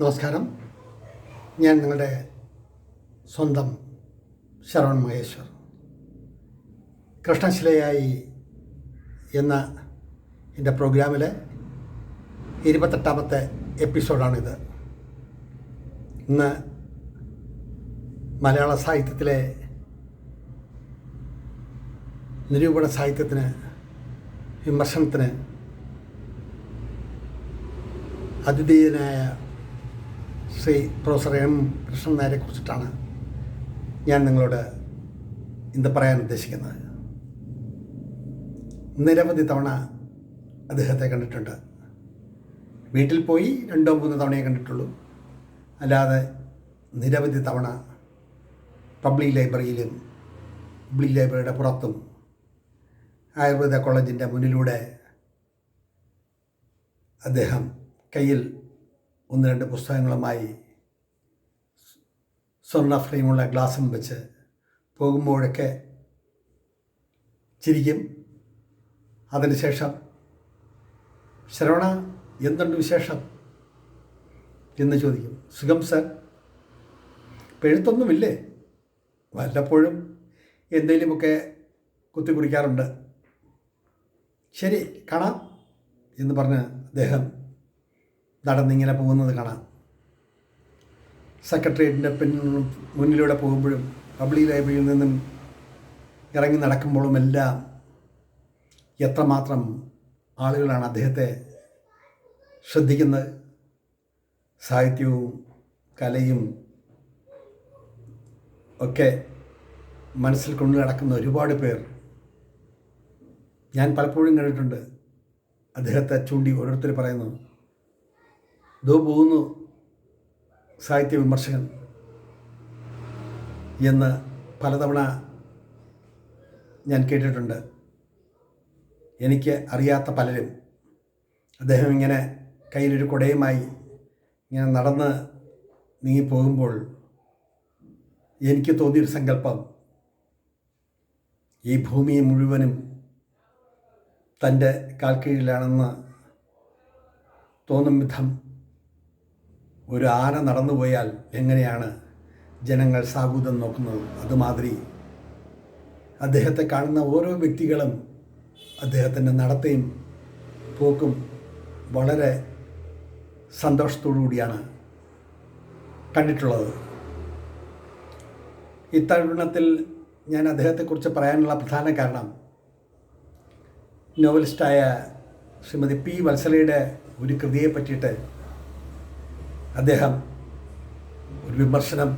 നമസ്കാരം. ഞാൻ നിങ്ങളുടെ സ്വന്തം ശരവൺ മഹേശ്വർ. കൃഷ്ണശിലയായി എന്ന എൻ്റെ പ്രോഗ്രാമിലെ 28ാമത്തെ എപ്പിസോഡാണിത്. ഇന്ന് മലയാള സാഹിത്യത്തിലെ നിരൂപണ സാഹിത്യത്തിന്, വിമർശനത്തിന് അദ്വിതീയനായ ശ്രീ പ്രൊഫസർ എം കൃഷ്ണൻ നായരെ കുറിച്ചിട്ടാണ് ഞാൻ നിങ്ങളോട് ഇന്ന് പറയാൻ ഉദ്ദേശിക്കുന്നത്. നിരവധി തവണ അദ്ദേഹത്തെ കണ്ടിട്ടുണ്ട്. വീട്ടിൽ പോയി 2-3 തവണയേ കണ്ടിട്ടുള്ളൂ. അല്ലാതെ നിരവധി തവണ പബ്ലിക് ലൈബ്രറിയിലും പബ്ലിക് ലൈബ്രറിയുടെ പുറത്തും ആയുർവേദ കോളേജിൻ്റെ മുന്നിലൂടെ അദ്ദേഹം കയ്യിൽ 1-2 പുസ്തകങ്ങളുമായി സ്വർണ്ണ ഫ്രെയിമുള്ള ഗ്ലാസും വെച്ച് പോകുമ്പോഴൊക്കെ ചിരിക്കും. അതിനുശേഷം ശരവണ, എന്തുണ്ട് വിശേഷം എന്ന് ചോദിക്കും. സുഖം സർ. എഴുത്തൊന്നുമില്ലേ? വല്ലപ്പോഴും എന്തെങ്കിലുമൊക്കെ കുത്തി കുടിക്കാറുണ്ട്. ശരി, കാണാം എന്ന് പറഞ്ഞ് അദ്ദേഹം നടന്നിങ്ങനെ പോകുന്നത് കാണാം. സെക്രട്ടേറിയറ്റിൻ്റെ മുന്നിലൂടെ പോകുമ്പോഴും പബ്ലിക് ലൈബ്രറിയിൽ നിന്നും ഇറങ്ങി നടക്കുമ്പോഴുമെല്ലാം എത്രമാത്രം ആളുകളാണ് അദ്ദേഹത്തെ ശ്രദ്ധിക്കുന്നത്. സാഹിത്യവും കലയും ഒക്കെ മനസ്സിൽ കൊണ്ടു നടക്കുന്ന ഒരുപാട് പേർ ഞാൻ പലപ്പോഴും കണ്ടിട്ടുണ്ട്. അദ്ദേഹത്തെ ചൂണ്ടി ഓരോരുത്തർ പറയുന്നു, ദോ പോകുന്നു സാഹിത്യ വിമർശകൻ എന്ന് പലതവണ ഞാൻ കേട്ടിട്ടുണ്ട്. എനിക്ക് അറിയാത്ത പലരും അദ്ദേഹം ഇങ്ങനെ കയ്യിലൊരു കുടയുമായി ഇങ്ങനെ നടന്ന് നീങ്ങിപ്പോകുമ്പോൾ എനിക്ക് തോന്നിയൊരു സങ്കല്പം, ഈ ഭൂമിയെ മുഴുവനും തൻ്റെ കാൽക്കീഴിലാണെന്ന് തോന്നും വിധം ഒരു ആന നടന്നുപോയാൽ എങ്ങനെയാണ് ജനങ്ങൾ സാഹൂതം നോക്കുന്നത്, അതുമാതിരി അദ്ദേഹത്തെ കാണുന്ന ഓരോ വ്യക്തികളും അദ്ദേഹത്തിൻ്റെ നടത്തയും പോക്കും വളരെ സന്തോഷത്തോടു കൂടിയാണ് കണ്ടിട്ടുള്ളത്. ഇത്തരുണത്തിൽ ഞാൻ അദ്ദേഹത്തെക്കുറിച്ച് പറയാനുള്ള പ്രധാന കാരണം, നോവലിസ്റ്റായ ശ്രീമതി പി വത്സലയുടെ ഒരു കൃതിയെ പറ്റിയിട്ട് അദ്ദേഹം ഒരു വിമർശനം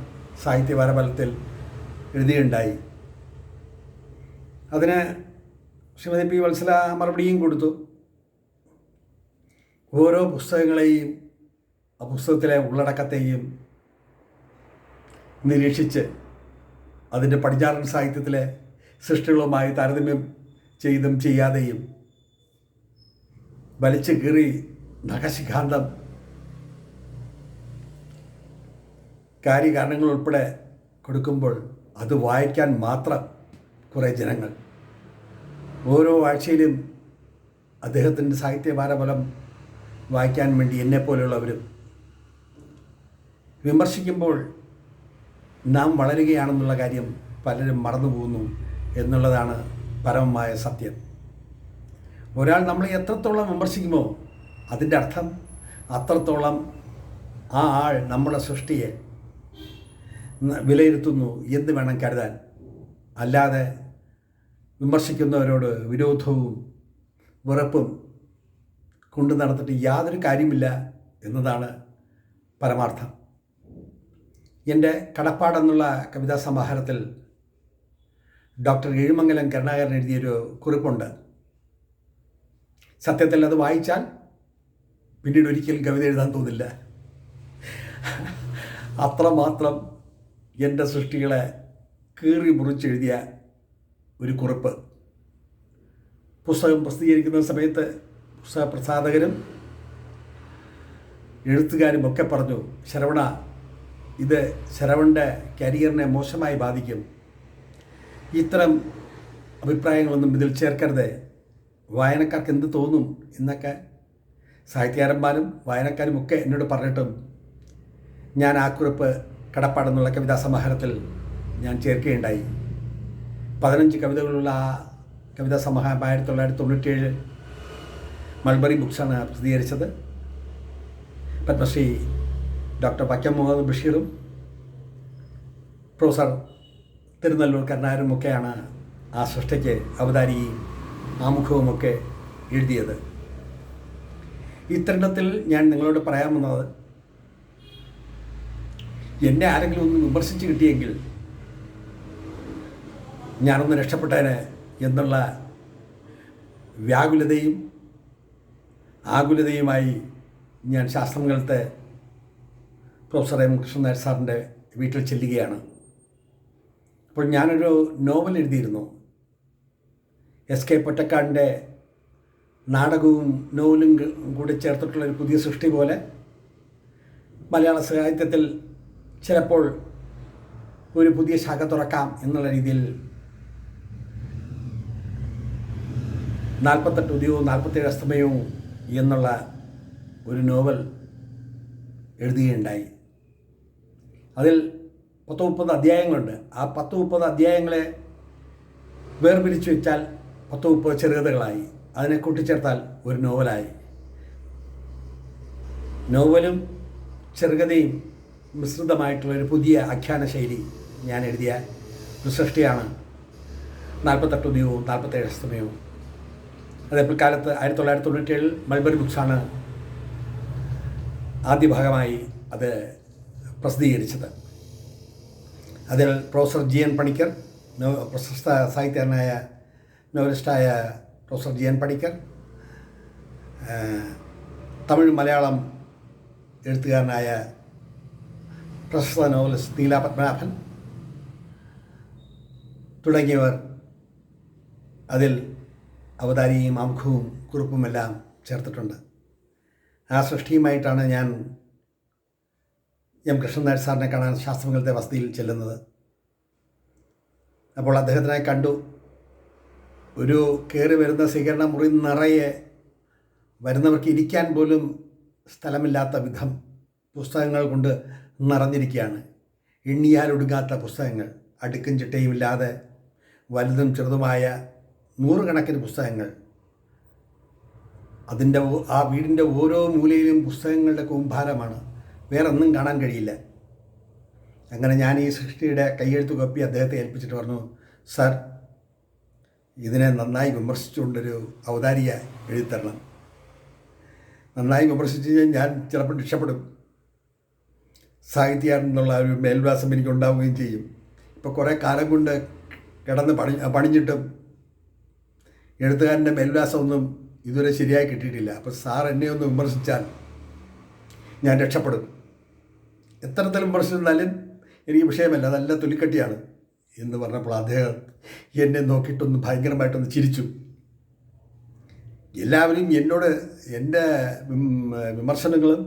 സാഹിത്യവാരഫലത്തിൽ എഴുതിയുണ്ടായി. അതിന് ശ്രീമതി പി വത്സല മറുപടിയും കൊടുത്തു. ഓരോ പുസ്തകങ്ങളെയും ആ പുസ്തകത്തിലെ ഉള്ളടക്കത്തെയും നിരീക്ഷിച്ച് അതിൻ്റെ പടിഞ്ഞാറൻ സാഹിത്യത്തിലെ സൃഷ്ടികളുമായി താരതമ്യം ചെയ്തും ചെയ്യാതെയും വലിച്ചു കീറി നഖശിഖാന്തം കാര്യകാരണങ്ങൾ ഉൾപ്പെടെ കൊടുക്കുമ്പോൾ അത് വായിക്കാൻ മാത്രം കുറേ ജനങ്ങൾ ഓരോ ആഴ്ചയിലും അദ്ദേഹത്തിൻ്റെ സാഹിത്യഭാരഫലം വായിക്കാൻ വേണ്ടി എന്നെപ്പോലെയുള്ളവരും വിമർശിക്കുമ്പോൾ നാം വളരുകയാണെന്നുള്ള കാര്യം പലരും മറന്നു പോകുന്നു എന്നുള്ളതാണ് പരമമായ സത്യം. ഒരാൾ നമ്മളെ എത്രത്തോളം വിമർശിക്കുമോ അതിൻ്റെ അർത്ഥം അത്രത്തോളം ആ ആൾ നമ്മുടെ സൃഷ്ടിയെ വിലയിരുത്തുന്നു എന്ന് വേണം കരുതാൻ. അല്ലാതെ വിമർശിക്കുന്നവരോട് വിരോധവും വെറുപ്പും കൊണ്ടു നടത്തിയിട്ട് യാതൊരു കാര്യമില്ല എന്നതാണ് പരമാർത്ഥം. എൻ്റെ കടപ്പാടെന്നുള്ള കവിതാ സമാഹാരത്തിൽ ഡോക്ടർ എഴുമംഗലം കരുണാകരൻ എഴുതിയൊരു കുറിപ്പുണ്ട്. സത്യത്തിൽ അത് വായിച്ചാൽ പിന്നീട് ഒരിക്കലും കവിത എഴുതാൻ തോന്നില്ല. അത്രമാത്രം എൻ്റെ സൃഷ്ടികളെ കീറി മുറിച്ചെഴുതിയ ഒരു കുറിപ്പ്. പുസ്തകം പ്രസിദ്ധീകരിക്കുന്ന സമയത്ത് പുസ്തക പ്രസാധകരും എഴുത്തുകാരും ഒക്കെ പറഞ്ഞു, ശരവണ, ഇത് ശരവണൻ്റെ കരിയറിനെ മോശമായി ബാധിക്കും, ഇത്തരം അഭിപ്രായങ്ങളൊന്നും ഇതിൽ ചേർക്കരുത്, വായനക്കാർക്ക് എന്ത് തോന്നും എന്നൊക്കെ സാഹിത്യകാരന്മാരും വായനക്കാരും ഒക്കെ എന്നോട് പറഞ്ഞിട്ടും ഞാൻ ആ കുറിപ്പ് കടപ്പാടെന്നുള്ള കവിതാ സമാഹാരത്തിൽ ഞാൻ ചേർക്കുകയുണ്ടായി. 15 കവിതകളുള്ള ആ കവിതാ സമാഹാരം 1997 മൾബറി ബുക്സാണ് പ്രസിദ്ധീകരിച്ചത്. പത്മശ്രീ ഡോക്ടർ വക്കം മുഹമ്മദ് ബഷീറും പ്രൊഫസർ തിരുനെല്ലൂർ കരുണാകരനുമൊക്കെയാണ് ആ സൃഷ്ടിക്ക് അവതാരികയും ആമുഖവുമൊക്കെ എഴുതിയത്. ഇത്തരണത്തിൽ ഞാൻ നിങ്ങളോട് പറയാൻ വന്നത്, എന്നെ ആരെങ്കിലും ഒന്ന് വിമർശിച്ച് കിട്ടിയെങ്കിൽ ഞാനൊന്ന് രക്ഷപ്പെട്ടേനെ എന്നുള്ള വ്യാകുലതയും ആകുലതയുമായി ഞാൻ ശാസ്ത്രമംഗലത്തെ പ്രൊഫസർ എം കൃഷ്ണൻ നായർ സാറിൻ്റെ വീട്ടിൽ ചെല്ലുകയാണ്. അപ്പോൾ ഞാനൊരു നോവൽ എഴുതിയിരുന്നു. എസ്.കെ. പൊറ്റക്കാടിൻ്റെ നാടകവും നോവലും കൂടി ചേർത്തിട്ടുള്ളൊരു പുതിയ സൃഷ്ടി പോലെ മലയാള സാഹിത്യത്തിൽ ചിലപ്പോൾ ഒരു പുതിയ ശാഖ തുറക്കാം എന്നുള്ള രീതിയിൽ 48 ഉദയവും 47 അസ്തമയവും എന്നുള്ള ഒരു നോവൽ എഴുതുകയുണ്ടായി. അതിൽ 30-30 അധ്യായങ്ങളുണ്ട്. ആ 10-30 അധ്യായങ്ങളെ വേർപിരിച്ചു വെച്ചാൽ 10-30 ചെറുകഥകളായി. അതിനെ കൂട്ടിച്ചേർത്താൽ ഒരു നോവലായി. നോവലും ചെറുകഥയും മിശ്രിതമായിട്ടുള്ളൊരു പുതിയ ആഖ്യാന ശൈലി ഞാൻ എഴുതിയ ഒരു സൃഷ്ടിയാണ് 48 ഉദയവും 47 അസ്തമയവും. അത് പിൽക്കാലത്ത് 1997 മൾബറി ബുക്സാണ് ആദ്യ ഭാഗമായി അത് പ്രസിദ്ധീകരിച്ചത്. അതിൽ പ്രൊഫസർ ജി.എൻ. പണിക്കർ, പ്രശസ്ത സാഹിത്യകാരനായ നോവലിസ്റ്റായ പ്രൊഫസർ ജി.എൻ. പണിക്കർ, തമിഴ് മലയാളം എഴുത്തുകാരനായ പ്രശസ്ത നോവലിസ്റ്റ് നീല പത്മനാഭൻ തുടങ്ങിയവർ അതിൽ അവതാരികയും ആമുഖവും കുറിപ്പുമെല്ലാം ചേർത്തിട്ടുണ്ട്. ആ സൃഷ്ടിയുമായിട്ടാണ് ഞാൻ എം കൃഷ്ണൻ നായർ സാറിനെ കാണാൻ ശാസ്ത്രമംഗലത്തെ വസതിയിൽ ചെല്ലുന്നത്. അപ്പോൾ അദ്ദേഹത്തിനെ കണ്ടു. ഒരു കയറി വരുന്ന സ്വീകരണ മുറി നിറയെ വരുന്നവർക്ക് ഇരിക്കാൻ പോലും സ്ഥലമില്ലാത്ത വിധം പുസ്തകങ്ങൾ കൊണ്ട് നിറഞ്ഞിരിക്കുകയാണ്. എണ്ണിയാലൊടുങ്ങാത്ത പുസ്തകങ്ങൾ, അടുക്കും ചിട്ടയുമില്ലാതെ വലുതും ചെറുതുമായ 100 കണക്കിന് പുസ്തകങ്ങൾ. ആ വീടിൻ്റെ ഓരോ മൂലയിലും പുസ്തകങ്ങളുടെ കൂമ്പാരമാണ്. വേറെ ഒന്നും കാണാൻ കഴിയില്ല. അങ്ങനെ ഞാൻ ഈ സൃഷ്ടിയുടെ കയ്യെഴുത്ത് കോപ്പി അദ്ദേഹത്തെ ഏൽപ്പിച്ചിട്ട് പറഞ്ഞു, സാർ, ഇതിനെ നന്നായി വിമർശിച്ചുകൊണ്ടൊരു അവതാരിക എഴുതിത്തരണം. നന്നായി വിമർശിച്ച് ഞാൻ ചിലപ്പോൾ രക്ഷപ്പെടും. സാഹിത്യകാരൻ എന്നുള്ള ഒരു മേൽവിലാസം എനിക്കുണ്ടാവുകയും ചെയ്യും. ഇപ്പോൾ കുറേ കാലം കൊണ്ട് കിടന്ന് പണിഞ്ഞിട്ടും എഴുത്തുകാരൻ്റെ മേൽവിലാസമൊന്നും ഇതുവരെ ശരിയായി കിട്ടിയിട്ടില്ല. അപ്പോൾ സാർ എന്നെ ഒന്ന് വിമർശിച്ചാൽ ഞാൻ രക്ഷപ്പെടും. എത്രത്തരം വിമർശിച്ചാലും എനിക്ക് വിഷയമല്ല, നല്ല തൊലിക്കട്ടിയാണ് എന്ന് പറഞ്ഞപ്പോൾ അദ്ദേഹം എന്നെ നോക്കിയിട്ടൊന്ന് ഭയങ്കരമായിട്ടൊന്ന് ചിരിച്ചു. എല്ലാവരും എന്നോട് എൻ്റെ വിമർശനങ്ങളും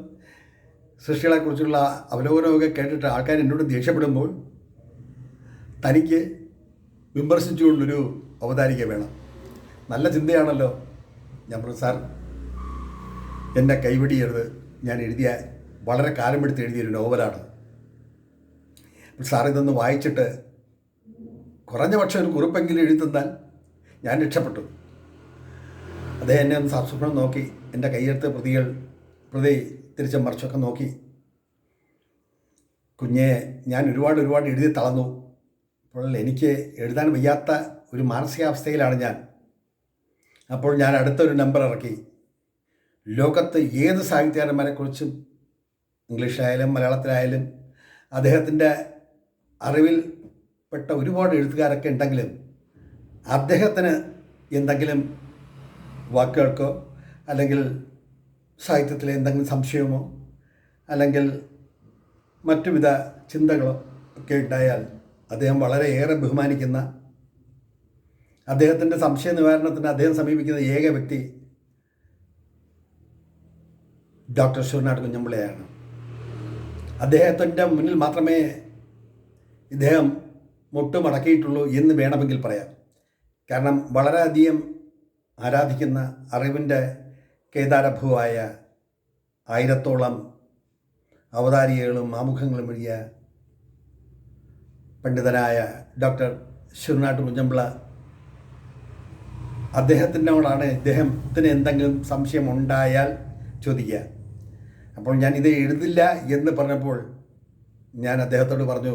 സൃഷ്ടികളെക്കുറിച്ചുള്ള അവലോകനമൊക്കെ കേട്ടിട്ട് ആൾക്കാർ എന്നോട് ദേഷ്യപ്പെടുമ്പോൾ തനിക്ക് വിമർശിച്ചുകൊണ്ടൊരു അവതാരിക വേണം. നല്ല ചിന്തയാണല്ലോ. ഞാൻ പറഞ്ഞു, സാർ, എന്നെ കൈവിടിയരുത്. ഞാൻ എഴുതിയ വളരെ കാലമെടുത്ത് എഴുതിയൊരു നോവലാണ്. അപ്പോൾ സാർ ഇതൊന്ന് വായിച്ചിട്ട് കുറഞ്ഞ പക്ഷം ഒരു കുറിപ്പെങ്കിലും എഴുതി തന്നാൽ ഞാൻ രക്ഷപ്പെട്ടു. അദ്ദേഹം എന്നെ ഒന്ന് സബ്സ്ക്രിപ്ഷൻ നോക്കി, എൻ്റെ കയ്യെഴുത്ത് പ്രതി തിരിച്ചും മറിച്ചൊക്കെ നോക്കി. കുഞ്ഞെ, ഞാൻ ഒരുപാട് എഴുതി തളർന്നു. അപ്പോൾ എനിക്ക് എഴുതാൻ വയ്യാത്ത ഒരു മാനസികാവസ്ഥയിലാണ് ഞാൻ. അപ്പോൾ ഞാൻ അടുത്തൊരു നമ്പർ ഇറക്കി. ലോകത്ത് ഏത് സാഹിത്യകാരന്മാരെക്കുറിച്ചും ഇംഗ്ലീഷിലായാലും മലയാളത്തിലായാലും അദ്ദേഹത്തിൻ്റെ അറിവിൽപ്പെട്ട ഒരുപാട് എഴുത്തുകാരൊക്കെ ഉണ്ടെങ്കിലും അദ്ദേഹത്തിന് എന്തെങ്കിലും വാക്കുകൾക്കോ അല്ലെങ്കിൽ സാഹിത്യത്തിലെ എന്തെങ്കിലും സംശയമോ അല്ലെങ്കിൽ മറ്റുവിധ ചിന്തകളോ ഒക്കെ ഉണ്ടായാൽ അദ്ദേഹം വളരെയേറെ ബഹുമാനിക്കുന്ന, അദ്ദേഹത്തിൻ്റെ സംശയ നിവാരണത്തിന് അദ്ദേഹം സമീപിക്കുന്ന ഏക വ്യക്തി ഡോക്ടർ ശൂരനാട് കുഞ്ഞമ്പിള്ളയാണ്. അദ്ദേഹത്തിൻ്റെ മുന്നിൽ മാത്രമേ ഇദ്ദേഹം മുട്ടുമടക്കിയിട്ടുള്ളൂ എന്ന് വേണമെങ്കിൽ പറയാം. കാരണം വളരെയധികം ആരാധിക്കുന്ന അറിവിൻ്റെ കേദാരഭൂവായ 1000ഓളം അവതാരികകളും ആമുഖങ്ങളും എഴുതിയ പണ്ഡിതനായ ഡോക്ടർ ശിവനാട്ട് കുഞ്ഞമ്പിള്ള അദ്ദേഹത്തിനോടാണ് ഇദ്ദേഹത്തിന് എന്തെങ്കിലും സംശയം ഉണ്ടായാൽ ചോദിക്കുക. അപ്പോൾ ഞാൻ ഇത് എഴുതില്ല എന്ന് പറഞ്ഞപ്പോൾ ഞാൻ അദ്ദേഹത്തോട് പറഞ്ഞു,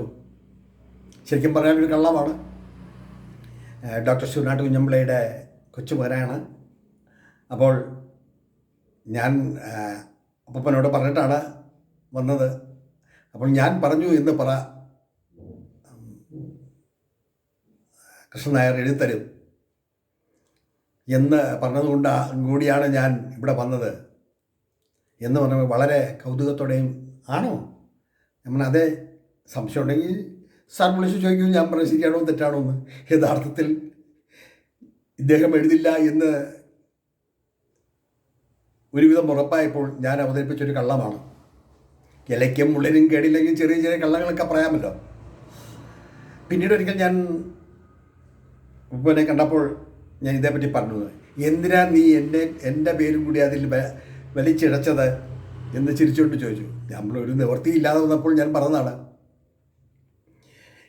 ശരിക്കും പറഞ്ഞാൽ ഒരു കള്ളമാണ്. ഡോക്ടർ ശിവനാട്ട് കുഞ്ഞമ്പിള്ളയുടെ കൊച്ചുമകനാണ്. അപ്പോൾ ഞാൻ അപ്പനോട് പറഞ്ഞിട്ടാണ് വന്നത്. അപ്പോൾ ഞാൻ പറഞ്ഞു എന്ന് പറ, കൃഷ്ണൻ നായർ എഴുതിത്തരും എന്ന് പറഞ്ഞതുകൊണ്ട് കൂടിയാണ് ഞാൻ ഇവിടെ വന്നത് എന്ന് പറഞ്ഞപ്പോൾ വളരെ കൗതുകത്തോടെയും ആണോ നമ്മൾ അതേ സംശയം ഉണ്ടെങ്കിൽ സാർ വിളിച്ച് ചോദിക്കും. ഞാൻ പറഞ്ഞു ശരിയാണോ തെറ്റാണോ എന്ന്. യഥാർത്ഥത്തിൽ ഇദ്ദേഹം എഴുതില്ല എന്ന് ഒരുവിധം ഉറപ്പായപ്പോൾ ഞാൻ അവതരിപ്പിച്ചൊരു കള്ളമാണ്. ഇലയ്ക്കും മുള്ളിനും കേടില്ലെങ്കിൽ ചെറിയ ചെറിയ കള്ളങ്ങളൊക്കെ പറയാമല്ലോ. പിന്നീട് ഒരിക്കൽ ഞാൻ ഉപ്പനെ കണ്ടപ്പോൾ ഞാൻ ഇതേപ്പറ്റി പറഞ്ഞു, എന്തിനാ നീ എൻ്റെ പേരും കൂടി അതിൽ വലിച്ചിഴച്ചത് എന്ന് ചിരിച്ചുകൊണ്ട് ചോദിച്ചു. നമ്മളൊരു നിവൃത്തിയില്ലാതെ വന്നപ്പോൾ ഞാൻ പറഞ്ഞതാണ്.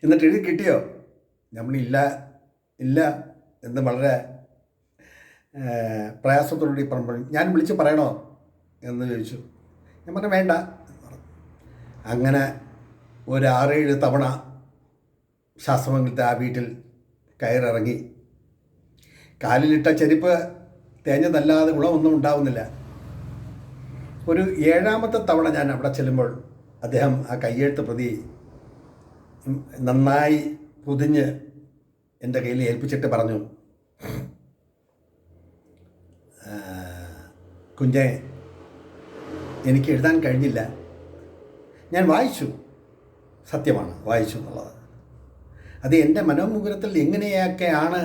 എന്നിട്ട് എഴുതി കിട്ടിയോ? നമ്മളില്ല ഇല്ല എന്ന് വളരെ പ്രയാസത്തോടുകൂടി പറയുമ്പോൾ ഞാൻ വിളിച്ച് പറയണോ എന്ന് ചോദിച്ചു. ഞാൻ പറഞ്ഞു വേണ്ട. അങ്ങനെ ഒരു 6-7 തവണ ശാസ്ത്രമംഗലത്തെ ആ വീട്ടിൽ കയറിറങ്ങി. കാലിലിട്ട ചെരുപ്പ് തേഞ്ഞതല്ലാതെ ഗുണമൊന്നും ഉണ്ടാവുന്നില്ല. ഒരു 7ാമത്തെ തവണ ഞാൻ അവിടെ ചെല്ലുമ്പോൾ അദ്ദേഹം ആ കയ്യെഴുത്ത് പ്രതി നന്നായി പൊതിഞ്ഞ് എൻ്റെ കയ്യിൽ ഏൽപ്പിച്ചിട്ട് പറഞ്ഞു, കുഞ്ഞെ, എനിക്ക് എഴുതാൻ കഴിഞ്ഞില്ല. ഞാൻ വായിച്ചു, സത്യമാണ് വായിച്ചു എന്നുള്ളത്. അത് എൻ്റെ മനോമുകുരത്തിൽ എങ്ങനെയൊക്കെയാണ്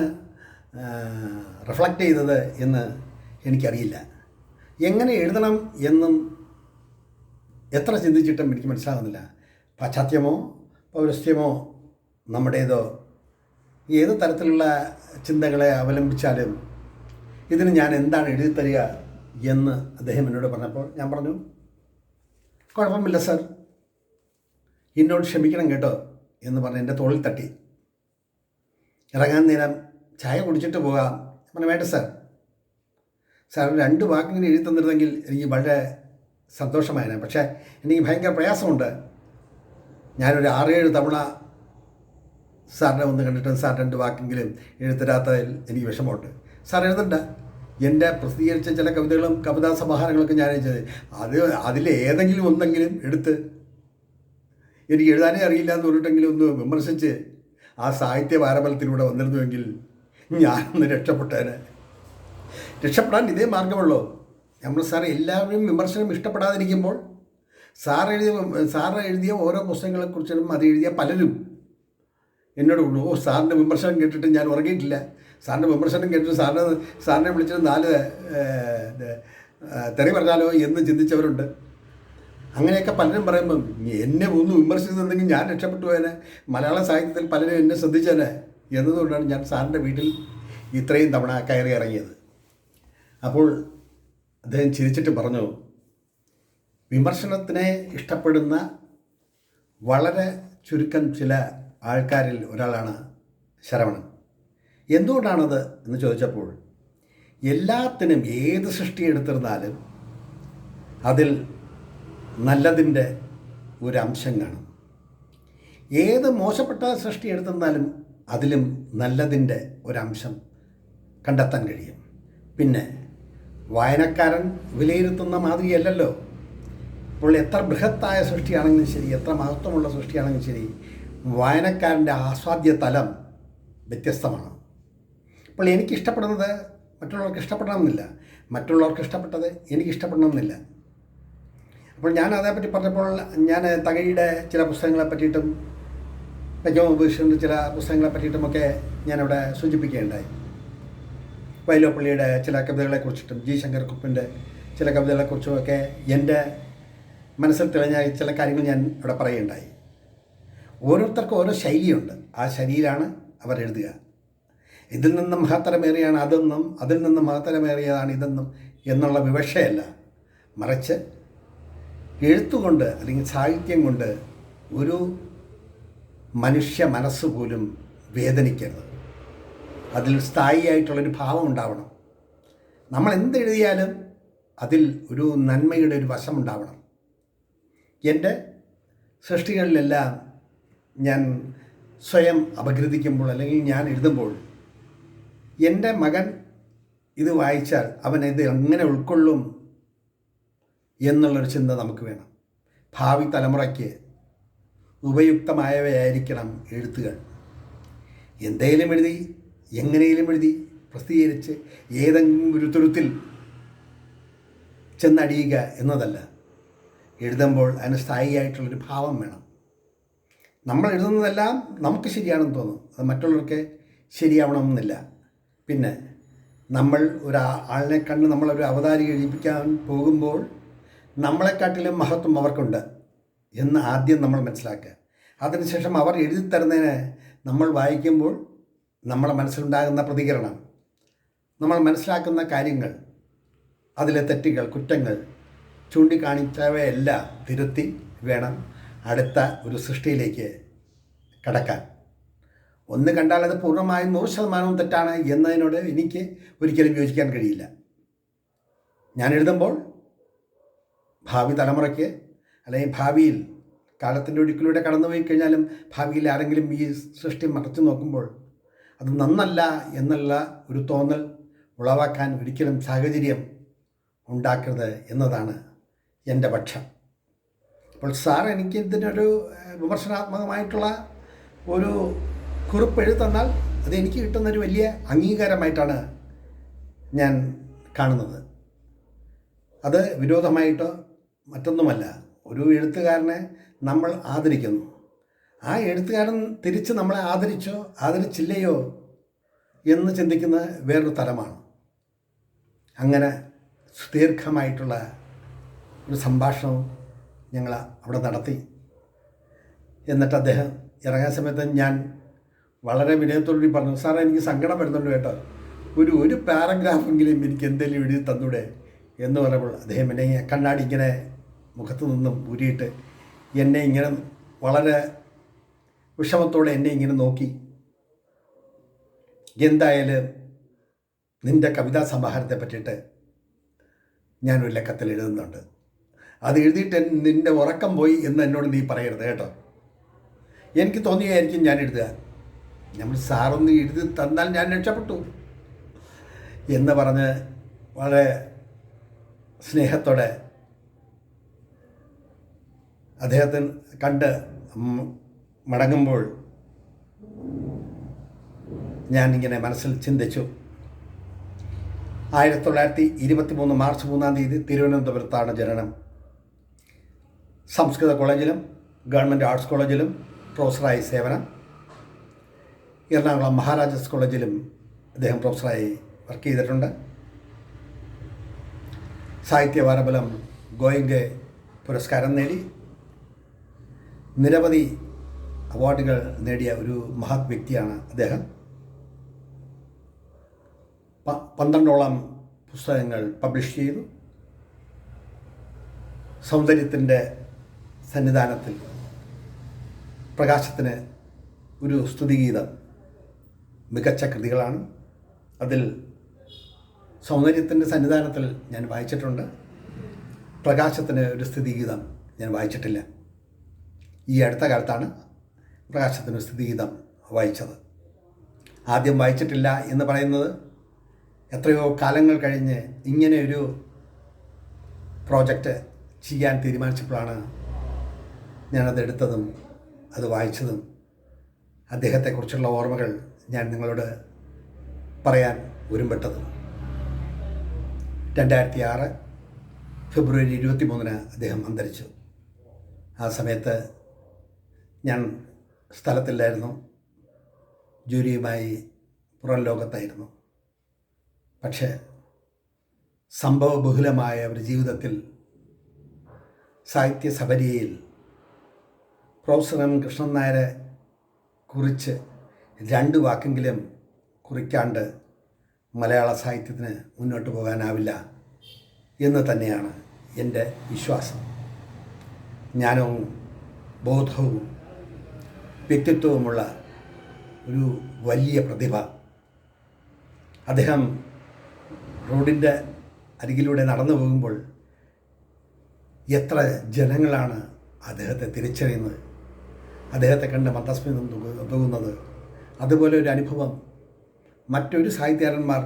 റിഫ്ലക്റ്റ് ചെയ്തത് എന്ന് എനിക്കറിയില്ല. എങ്ങനെ എഴുതണം എന്നും എത്ര ചിന്തിച്ചിട്ടും എനിക്ക് മനസ്സിലാകുന്നില്ല. പാശ്ചാത്യമോ പൗരസ്ത്യമോ നമ്മുടേതോ ഏത് തരത്തിലുള്ള ചിന്തകളെ അവലംബിച്ചാലും ഇതിന് ഞാൻ എന്താണ് എഴുതി തരിക എന്ന് അദ്ദേഹം എന്നോട് പറഞ്ഞപ്പോൾ ഞാൻ പറഞ്ഞു, കുഴപ്പമില്ല സർ, എന്നോട് ക്ഷമിക്കണം കേട്ടോ എന്ന് പറഞ്ഞ് എൻ്റെ തോളിൽ തട്ടി. ഇറങ്ങാൻ നേരം ചായ കുടിച്ചിട്ട് പോകാം. ഞാൻ പറഞ്ഞു വേണ്ട സാർ, 2 വാക്കിങ്ങനെ എഴുതി തന്നിരുന്നെങ്കിൽ എനിക്ക് വളരെ സന്തോഷമായേനെ. പക്ഷേ എനിക്ക് ഭയങ്കര പ്രയാസമുണ്ട്. ഞാനൊരു 6-7 തവണ സാറിനെ ഒന്ന് കണ്ടിട്ട് സാർ 2 വാക്കെങ്കിലും എഴുതരാത്തതിൽ എനിക്ക് വിഷമമുണ്ട്. സാർ എഴുതണ്ട. എൻ്റെ പ്രസിദ്ധീകരിച്ച ചില കവിതകളും കവിതാ സമാഹാരങ്ങളൊക്കെ ഞാൻ അതിലേതെങ്കിലും ഒന്നെങ്കിലും എടുത്ത് എനിക്ക് എഴുതാനേ അറിയില്ല എന്ന് പറഞ്ഞിട്ടെങ്കിലും ഒന്ന് വിമർശിച്ച് ആ സാഹിത്യ പാരമ്പര്യത്തിലൂടെ വന്നിരുന്നുവെങ്കിൽ ഞാനൊന്ന് രക്ഷപ്പെടാൻ ഇതേ മാർഗമുള്ളൂ. നമ്മൾ സാർ എല്ലാവരും വിമർശനം ഇഷ്ടപ്പെടാതിരിക്കുമ്പോൾ സാർ എഴുതിയ ഓരോ പുസ്തകങ്ങളെക്കുറിച്ചും അത് എഴുതിയ പലരും എന്നോട് കൊണ്ടു, സാറിൻ്റെ വിമർശനം കേട്ടിട്ട് ഞാൻ ഉറങ്ങിയിട്ടില്ല, സാറിൻ്റെ വിമർശനം കേട്ടിട്ട് സാറിനെ വിളിച്ചിട്ട് 4 തെറി പറഞ്ഞാലോ എന്ന് ചിന്തിച്ചവരുണ്ട്. അങ്ങനെയൊക്കെ പലരും പറയുമ്പം എന്നെ ഒന്ന് വിമർശിച്ചിരുന്നെങ്കിൽ ഞാൻ രക്ഷപ്പെട്ടു പോയേനെ, മലയാള സാഹിത്യത്തിൽ പലരും എന്നെ ശ്രദ്ധിച്ചേനെ എന്നതുകൊണ്ടാണ് ഞാൻ സാറിൻ്റെ വീട്ടിൽ ഇത്രയും തവണ കയറി ഇറങ്ങിയത്. അപ്പോൾ അദ്ദേഹം ചിരിച്ചിട്ട് പറഞ്ഞു, വിമർശനത്തിനെ ഇഷ്ടപ്പെടുന്ന വളരെ ചുരുക്കം ചില ആൾക്കാരിൽ ഒരാളാണ് ശരവണൻ. എന്തുകൊണ്ടാണത് എന്ന് ചോദിച്ചപ്പോൾ, എല്ലാത്തിനും ഏത് സൃഷ്ടി എടുത്തിരുന്നാലും അതിൽ നല്ലതിൻ്റെ ഒരംശം കാണും. ഏത് മോശപ്പെട്ട സൃഷ്ടി എടുത്തിരുന്നാലും അതിലും നല്ലതിൻ്റെ ഒരംശം കണ്ടെത്താൻ കഴിയും. പിന്നെ വായനക്കാരൻ വിലയിരുത്തുന്ന മാതിരിയല്ലല്ലോ. ഇപ്പോൾ എത്ര ബൃഹത്തായ സൃഷ്ടിയാണെങ്കിലും ശരി, എത്ര മഹത്വമുള്ള സൃഷ്ടിയാണെങ്കിലും ശരി, വായനക്കാരൻ്റെ ആസ്വാദ്യ തലം വ്യത്യസ്തമാണ്. അപ്പോൾ എനിക്കിഷ്ടപ്പെടുന്നത് മറ്റുള്ളവർക്ക് ഇഷ്ടപ്പെടണമെന്നില്ല, മറ്റുള്ളവർക്ക് ഇഷ്ടപ്പെട്ടത് എനിക്കിഷ്ടപ്പെടണമെന്നില്ല. അപ്പോൾ ഞാൻ അതേപ്പറ്റി പറഞ്ഞപ്പോൾ ഞാൻ തകഴിയുടെ ചില പുസ്തകങ്ങളെ പറ്റിയിട്ടും പഞ്ചമഭൂഷണിൻ്റെ ചില പുസ്തകങ്ങളെ പറ്റിയിട്ടുമൊക്കെ ഞാനവിടെ സൂചിപ്പിക്കുകയുണ്ടായി. വൈലോപ്പള്ളിയുടെ ചില കവിതകളെക്കുറിച്ചിട്ടും ജി ശങ്കർക്കുപ്പിൻ്റെ ചില കവിതകളെക്കുറിച്ചുമൊക്കെ എൻ്റെ മനസ്സിൽ തെളിഞ്ഞ ചില കാര്യങ്ങൾ ഞാൻ അവിടെ പറയുകയുണ്ടായി. ഓരോരുത്തർക്കും ഓരോ ശൈലിയുണ്ട്. ആ ശൈലിയിലാണ് അവർ എഴുതുക. ഇതിൽ നിന്നും മഹത്തരമേറിയാണ് അതെന്നും അതിൽ നിന്നും മഹത്തരമേറിയതാണ് ഇതെന്നും എന്നുള്ള വിവക്ഷയല്ല, മറിച്ച് എഴുത്തുകൊണ്ട് അല്ലെങ്കിൽ സാഹിത്യം കൊണ്ട് ഒരു മനുഷ്യ മനസ്സ് പോലും വേദനിക്കരുത്. അതിൽ സ്ഥായിയായിട്ടുള്ളൊരു ഭാവം ഉണ്ടാവണം. നമ്മൾ എന്തെഴുതിയാലും അതിൽ ഒരു നന്മയുടെ ഒരു വശമുണ്ടാവണം. എൻ്റെ സൃഷ്ടികളിലെല്ലാം ഞാൻ സ്വയം അപഗ്രഥിക്കുമ്പോൾ അല്ലെങ്കിൽ ഞാൻ എഴുതുമ്പോൾ എൻ്റെ മകൻ ഇത് വായിച്ചാൽ അവൻ ഇത് എങ്ങനെ ഉൾക്കൊള്ളും എന്നുള്ളൊരു ചിന്ത നമുക്ക് വേണം. ഭാവി തലമുറയ്ക്ക് ഉപയുക്തമായവയായിരിക്കണം എഴുത്തുകൾ. എന്തെങ്കിലും എഴുതി എങ്ങനെയും എഴുതി പ്രസിദ്ധീകരിച്ച് ഏതെങ്കിലും ഒരു തുരുത്തിൽ ചെന്നടിയുക എന്നതല്ല. എഴുതുമ്പോൾ അതിന് സ്ഥായിയായിട്ടുള്ളൊരു ഭാവം വേണം. നമ്മൾ എഴുതുന്നതെല്ലാം നമുക്ക് ശരിയാണെന്ന് തോന്നും, അത് മറ്റുള്ളവർക്ക് ശരിയാവണമെന്നില്ല. പിന്നെ നമ്മൾ ഒരാളിനെ കണ്ട് നമ്മളൊരു അവതാരിക എഴുതിപ്പിക്കാൻ പോകുമ്പോൾ നമ്മളെക്കാട്ടിലും മഹത്വം അവർക്കുണ്ട് എന്ന് ആദ്യം നമ്മൾ മനസ്സിലാക്കുക. അതിനുശേഷം അവർ എഴുതിത്തരുന്നതിന് നമ്മൾ വായിക്കുമ്പോൾ നമ്മുടെ മനസ്സിലുണ്ടാകുന്ന പ്രതികരണം, നമ്മൾ മനസ്സിലാക്കുന്ന കാര്യങ്ങൾ, അതിലെ തെറ്റുകൾ, കുറ്റങ്ങൾ ചൂണ്ടിക്കാണിച്ചവയെല്ലാം തിരുത്തി വേണം അടുത്ത ഒരു സൃഷ്ടിയിലേക്ക് കടക്കാൻ. ഒന്ന് കണ്ടാൽ അത് പൂർണ്ണമായും 100% തെറ്റാണ് എന്നതിനോട് എനിക്ക് ഒരിക്കലും യോജിക്കാൻ കഴിയില്ല. ഞാൻ എഴുതുമ്പോൾ ഭാവി തലമുറയ്ക്ക് അല്ലെങ്കിൽ ഭാവിയിൽ കാലത്തിൻ്റെ ഒഴുക്കിലൂടെ കടന്നുപോയി കഴിഞ്ഞാലും ഭാവിയിൽ ആരെങ്കിലും ഈ സൃഷ്ടി മറച്ചു നോക്കുമ്പോൾ അത് നന്നല്ല എന്നുള്ള ഒരു തോന്നൽ ഉളവാക്കാൻ ഒരിക്കലും സാഹചര്യം ഉണ്ടാക്കരുത് എന്നതാണ് എൻ്റെ പക്ഷം. അപ്പോൾ സാർ എനിക്ക് ഇതിനൊരു വിമർശനാത്മകമായിട്ടുള്ള ഒരു കുറിപ്പ് എഴുതി തന്നാൽ അത് എനിക്ക് കിട്ടുന്നൊരു വലിയ അംഗീകാരമായിട്ടാണ് ഞാൻ കാണുന്നത്. അത് വിരോധമായിട്ടോ മറ്റൊന്നുമല്ല. ഒരു എഴുത്തുകാരനെ നമ്മൾ ആദരിക്കുന്നു, ആ എഴുത്തുകാരൻ തിരിച്ച് നമ്മളെ ആദരിച്ചോ ആദരിച്ചില്ലയോ എന്ന് ചിന്തിക്കുന്ന വേറൊരു തലമാണ്. അങ്ങനെ സുദീർഘമായിട്ടുള്ള ഒരു സംഭാഷണം ഞങ്ങൾ അവിടെ നടത്തി. എന്നിട്ട് അദ്ദേഹം ഇറങ്ങാൻ സമയത്ത് ഞാൻ വളരെ വിനയത്തോടുകൂടി പറഞ്ഞു, സാറേ എനിക്ക് സങ്കടം വരുന്നുണ്ട് കേട്ടോ, ഒരു പാരഗ്രാഫെങ്കിലും എനിക്ക് എന്തെങ്കിലും എഴുതി തന്നൂടെ എന്ന് പറയുമ്പോൾ അദ്ദേഹം എന്നെ കണ്ണാടി ഇങ്ങനെ മുഖത്തു നിന്നും ഊരിയിട്ട് എന്നെ ഇങ്ങനെ വളരെ വിഷമത്തോടെ എന്നെ ഇങ്ങനെ നോക്കി. എന്തായാലും നിൻ്റെ കവിതാ സമാഹാരത്തെ പറ്റിയിട്ട് ഞാനൊരു ലക്കത്തിൽ എഴുതുന്നുണ്ട്, അത് എഴുതിയിട്ട് നിൻ്റെ ഉറക്കം പോയി എന്ന് എന്നോട് നീ പറയരുത് കേട്ടോ. എനിക്ക് തോന്നിയായിരിക്കും ഞാൻ എഴുതുക, നമ്മൾ സാറൊന്ന് എഴുതി തന്നാൽ ഞാൻ രക്ഷപ്പെട്ടു എന്ന് പറഞ്ഞ് വളരെ സ്നേഹത്തോടെ അദ്ദേഹത്തിന് കണ്ട് മടങ്ങുമ്പോൾ ഞാനിങ്ങനെ മനസ്സിൽ ചിന്തിച്ചു. 1923 മാർച്ച് 3 തിരുവനന്തപുരത്താണ് ജനനം. സംസ്കൃത കോളേജിലും ഗവൺമെൻറ് ആർട്സ് കോളേജിലും പ്രൊഫസറായി സേവനം. എറണാകുളം മഹാരാജാസ് കോളേജിലും അദ്ദേഹം പ്രൊഫസറായി വർക്ക് ചെയ്തിട്ടുണ്ട്. സാഹിത്യവാരബലം ഗോയങ്കെ പുരസ്കാരം നേടി നിരവധി അവാർഡുകൾ നേടിയ ഒരു മഹത് വ്യക്തിയാണ് അദ്ദേഹം. 12ഓളം പുസ്തകങ്ങൾ പബ്ലിഷ് ചെയ്തു. സൗന്ദര്യത്തിൻ്റെ സന്നിധാനത്തിൽ പ്രകാശത്തിന് ഒരു സ്തുതിഗീതം മികച്ച കൃതികളാണ്. അതിൽ സൗന്ദര്യത്തിൻ്റെ സന്നിധാനത്തിൽ ഞാൻ വായിച്ചിട്ടുണ്ട്, പ്രകാശത്തിന് ഒരു സ്തുതിഗീതം ഞാൻ വായിച്ചിട്ടില്ല. ഈ അടുത്ത കാലത്താണ് പ്രകാശത്തിന് സ്തുതിഗീതം വായിച്ചത്. ആദ്യം വായിച്ചിട്ടില്ല എന്ന് പറയുന്നത് എത്രയോ കാലങ്ങൾ കഴിഞ്ഞ് ഇങ്ങനെയൊരു പ്രോജക്റ്റ് ചെയ്യാൻ തീരുമാനിച്ചപ്പോഴാണ് ഞാനതെടുത്തതും അത് വായിച്ചതും. അദ്ദേഹത്തെക്കുറിച്ചുള്ള ഓർമ്മകൾ ഞാൻ നിങ്ങളോട് പറയാൻ ഒരുമ്പെട്ടതും. 2006 ഫെബ്രുവരി 23 അദ്ദേഹം അന്തരിച്ചു. ആ സമയത്ത് ഞാൻ സ്ഥലത്തില്ലായിരുന്നു, ജോലിയുമായി പുറം ലോകത്തായിരുന്നു. പക്ഷേ സംഭവബഹുലമായ ഒരു ജീവിതത്തിൽ സാഹിത്യ സബരിയയിൽ പ്രൊഫസർ എം കൃഷ്ണൻ നായരെ കുറിച്ച് 2 വാക്കെങ്കിലും കുറിക്കാണ്ട് മലയാള സാഹിത്യത്തിന് മുന്നോട്ട് പോകാനാവില്ല എന്ന് തന്നെയാണ് എൻ്റെ വിശ്വാസം. ജ്ഞാനവും ബോധവും വ്യക്തിത്വവുമുള്ള ഒരു വലിയ പ്രതിഭ. അദ്ദേഹം റോഡിൻ്റെ അരികിലൂടെ നടന്നു പോകുമ്പോൾ എത്ര ജനങ്ങളാണ് അദ്ദേഹത്തെ തിരിച്ചറിയുന്നത്, അദ്ദേഹത്തെ കണ്ട് മന്ദസ്മിതം തോന്നുന്നത്. അതുപോലെ ഒരു അനുഭവം മറ്റൊരു സാഹിത്യകാരന്മാർ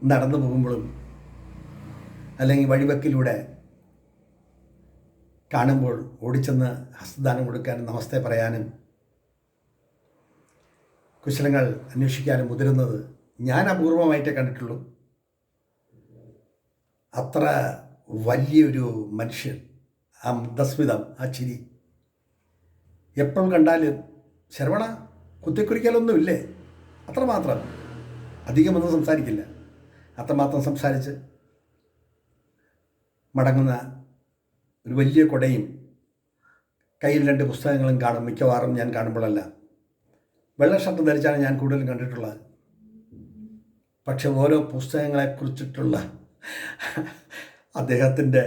നടന്നു പോകുമ്പോഴും അല്ലെങ്കിൽ വഴിവെക്കിലൂടെ കാണുമ്പോൾ ഓടിച്ചെന്ന് ഹസ്തദാനം കൊടുക്കാനും നമസ്തേ പറയാനും കുശലങ്ങൾ അന്വേഷിക്കാനും മുതിരുന്നത് ഞാൻ അപൂർവമായിട്ടേ കണ്ടിട്ടുള്ളൂ. അത്ര വലിയൊരു മനുഷ്യൻ, ആ മന്ദസ്മിതം, ആ ചിരി എപ്പോഴും കണ്ടാലും ശരവണ കുത്തിക്കുറിക്കലൊന്നുമില്ലേ, അത്രമാത്രം, അധികമൊന്നും സംസാരിക്കില്ല. അത്രമാത്രം സംസാരിച്ച് മടങ്ങുന്ന ഒരു വലിയ കൊടയും കയ്യിൽ 2 പുസ്തകങ്ങളും കാണും. മിക്കവാറും ഞാൻ കാണുമ്പോഴല്ല വെള്ള ഷർട്ട് ധരിച്ചാണ് ഞാൻ കൂടുതലും കണ്ടിട്ടുള്ളത്. പക്ഷെ ഓരോ പുസ്തകങ്ങളെക്കുറിച്ചിട്ടുള്ള അദ്ദേഹത്തിൻ്റെ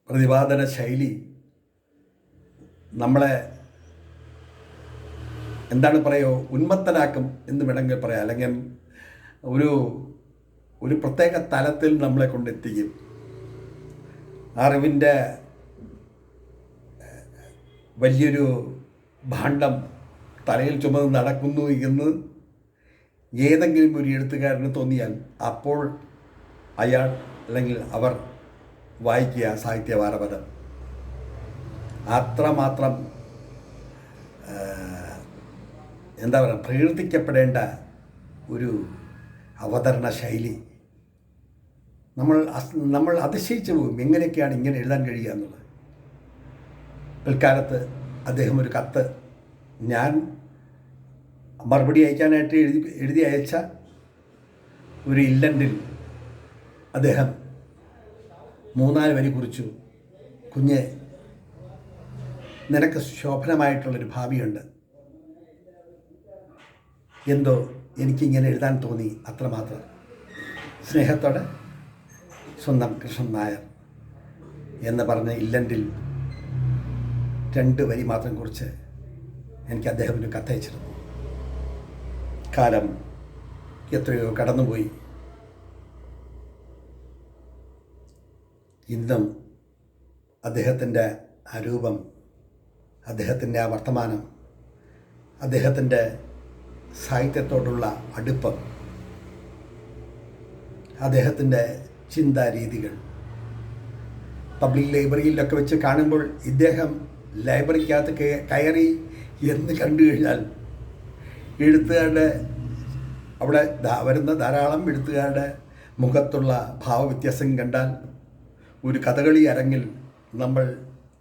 പ്രതിപാദന ശൈലി നമ്മളെ എന്താണ് പറയുക, ഉന്മത്തനാക്കും എന്ന് വേണമെങ്കിൽ പറയാം. അല്ലെങ്കിൽ ഒരു പ്രത്യേക തലത്തിൽ നമ്മളെ കൊണ്ടെത്തിക്കും. അറിവിൻ്റെ വലിയൊരു ഭാണ്ഡം തലയിൽ ചുമന്ന് നടക്കുന്നു എന്ന് ഏതെങ്കിലും ഒരു എഴുത്തുകാരന് തോന്നിയാൽ അപ്പോൾ അയാൾ അല്ലെങ്കിൽ അവർ വായിക്കുക സാഹിത്യവാരപദം. അത്രമാത്രം എന്താ പറയുക, പ്രകീർത്തിക്കപ്പെടേണ്ട ഒരു അവതരണ ശൈലി. നമ്മൾ അതിശയിച്ചു പോകും എങ്ങനെയൊക്കെയാണ് ഇങ്ങനെ എഴുതാൻ കഴിയുക എന്നുള്ളത്. പിൽക്കാലത്ത് അദ്ദേഹം ഒരു കത്ത് ഞാൻ മറുപടി അയക്കാനായിട്ട് എഴുതി അയച്ച ഒരു ഇല്ലൻറ്റിൽ അദ്ദേഹം 3-4 വരി കുറിച്ചു. കുഞ്ഞെ, നിനക്ക് ശോഭനമായിട്ടുള്ളൊരു ഭാവിയുണ്ട്. എന്തോ എനിക്കിങ്ങനെ എഴുതാൻ തോന്നി, അത്രമാത്രം. സ്നേഹത്തോടെ സ്വന്തം കൃഷ്ണൻ നായർ എന്ന് പറഞ്ഞ ഇല്ലൻറ്റിൽ 2 വരി മാത്രം കുറിച്ച് എനിക്ക് അദ്ദേഹം ഒരു കത്തയച്ചിരുന്നു. കാലം എത്രയോ കടന്നുപോയി. ഇന്നും അദ്ദേഹത്തിൻ്റെ ആ രൂപം, അദ്ദേഹത്തിൻ്റെ ആ വർത്തമാനം, അദ്ദേഹത്തിൻ്റെ സാഹിത്യത്തോടുള്ള അടുപ്പം, അദ്ദേഹത്തിൻ്റെ ചിന്താരീതികൾ പബ്ലിക് ലൈബ്രറിയിലൊക്കെ വെച്ച് കാണുമ്പോൾ ഇദ്ദേഹം ലൈബ്രറിക്കകത്ത് കയറി എന്ന് കണ്ടു കഴിഞ്ഞാൽ എഴുത്തുകാരുടെ അവിടെ വരുന്ന ധാരാളം എഴുത്തുകാരുടെ മുഖത്തുള്ള ഭാവവ്യത്യാസം കണ്ടാൽ ഒരു കഥകളി അരങ്ങിൽ നമ്മൾ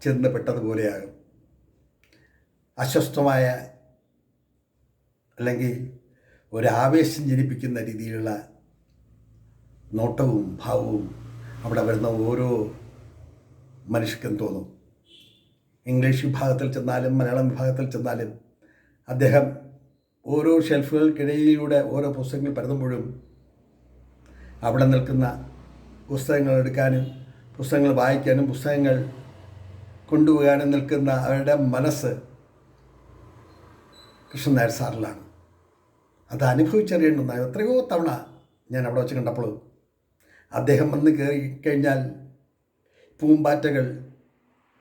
ചെന്ന് പെട്ടതുപോലെയാകും. അസ്വസ്ഥമായ അല്ലെങ്കിൽ ഒരാവേശം ജനിപ്പിക്കുന്ന രീതിയിലുള്ള നോട്ടവും ഭാവവും അവിടെ വരുന്ന ഓരോ മനുഷ്യർക്കും തോന്നും. ഇംഗ്ലീഷ് വിഭാഗത്തിൽ ചെന്നാലും മലയാളം വിഭാഗത്തിൽ ചെന്നാലും അദ്ദേഹം ഓരോ ഷെൽഫുകൾക്കിടയിലൂടെ ഓരോ പുസ്തകങ്ങൾ പരതുമ്പോഴും അവിടെ നിൽക്കുന്ന പുസ്തകങ്ങൾ എടുക്കാനും പുസ്തകങ്ങൾ വായിക്കാനും പുസ്തകങ്ങൾ കൊണ്ടുപോകാനും നിൽക്കുന്ന അവരുടെ മനസ്സ് കൃഷ്ണൻ നായർ സാറിലാണ്. അത് അനുഭവിച്ചറിയേണ്ടുന്ന എത്രയോ തവണ ഞാൻ അവിടെ വെച്ച് കണ്ടപ്പോൾ അദ്ദേഹം വന്ന് കയറി കഴിഞ്ഞാൽ പൂമ്പാറ്റകൾ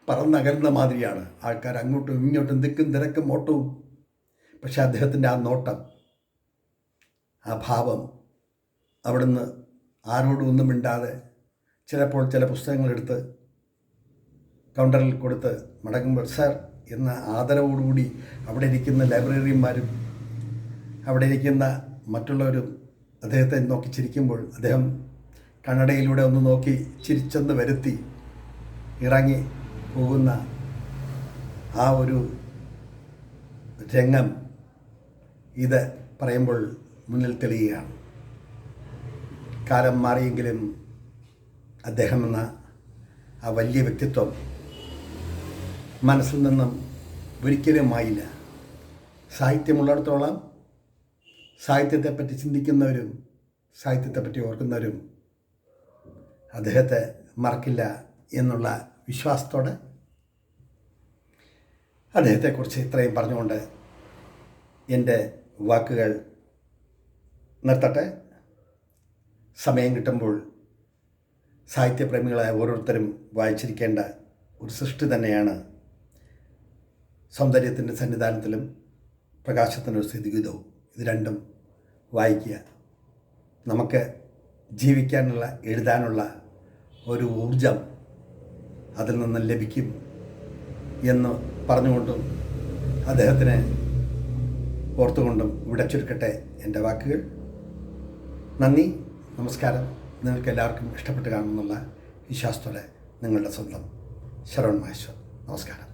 പറന്നകലുന്ന മാതിരിയാണ്. ആൾക്കാർ അങ്ങോട്ടും ഇങ്ങോട്ടും ദിക്കും തിരക്കും ഓട്ടവും. പക്ഷെ അദ്ദേഹത്തിൻ്റെ ആ നോട്ടം, ആ ഭാവം, അവിടുന്ന് ആരോടും ഒന്നും മിണ്ടാതെ ചിലപ്പോൾ ചില പുസ്തകങ്ങളെടുത്ത് കൗണ്ടറിൽ കൊടുത്ത് മടങ്ങുമ്പോൾ സർ എന്ന ആദരവോടുകൂടി അവിടെ ഇരിക്കുന്ന ലൈബ്രറിയന്മാരും അവിടെ ഇരിക്കുന്ന മറ്റുള്ളവരും അദ്ദേഹത്തെ നോക്കി ചിരിക്കുമ്പോൾ അദ്ദേഹം കണ്ണടയിലൂടെ ഒന്ന് നോക്കി ചിരിച്ചൊന്ന് വരുത്തി ഇറങ്ങി പോകുന്ന ആ ഒരു രംഗം ഇത് പറയുമ്പോൾ മുന്നിൽ തെളിയുകയാണ്. കാലം മാറിയെങ്കിലും അദ്ദേഹം എന്ന ആ വലിയ വ്യക്തിത്വം മനസ്സിൽ നിന്നും ഒരിക്കലും മായില്ല. സാഹിത്യമുള്ളിടത്തോളം സാഹിത്യത്തെപ്പറ്റി ചിന്തിക്കുന്നവരും സാഹിത്യത്തെപ്പറ്റി ഓർക്കുന്നവരും അദ്ദേഹത്തെ മറക്കില്ല എന്നുള്ള വിശ്വാസത്തോടെ അദ്ദേഹത്തെക്കുറിച്ച് ഇത്രയും പറഞ്ഞുകൊണ്ട് എൻ്റെ വാക്കുകൾ നിർത്തട്ടെ. സമയം കിട്ടുമ്പോൾ സാഹിത്യപ്രേമികളായ ഓരോരുത്തരും വായിച്ചിരിക്കേണ്ട ഒരു സൃഷ്ടി തന്നെയാണ് സൗന്ദര്യത്തിൻ്റെ സന്നിധാനത്തിലും പ്രകാശത്തിൻ്റെ ഒരു സ്ഥിതിഗതിയും. ഇത് രണ്ടും വായിക്കുക. നമുക്ക് ജീവിക്കാനുള്ള, എഴുതാനുള്ള ഒരു ഊർജം അതിൽ നിന്ന് ലഭിക്കും എന്ന് പറഞ്ഞുകൊണ്ടും അദ്ദേഹത്തിനെ ഓർത്തുകൊണ്ടും ഇവിടെ ചുരുക്കട്ടെ എൻ്റെ വാക്കുകൾ. നന്ദി, നമസ്കാരം. നിങ്ങൾക്ക് എല്ലാവർക്കും ഇഷ്ടപ്പെട്ട് കാണുമെന്നുള്ള വിശ്വാസത്തോടെ നിങ്ങളുടെ സ്വന്തം ശരവൺ മഹേശ്വർ. നമസ്കാരം.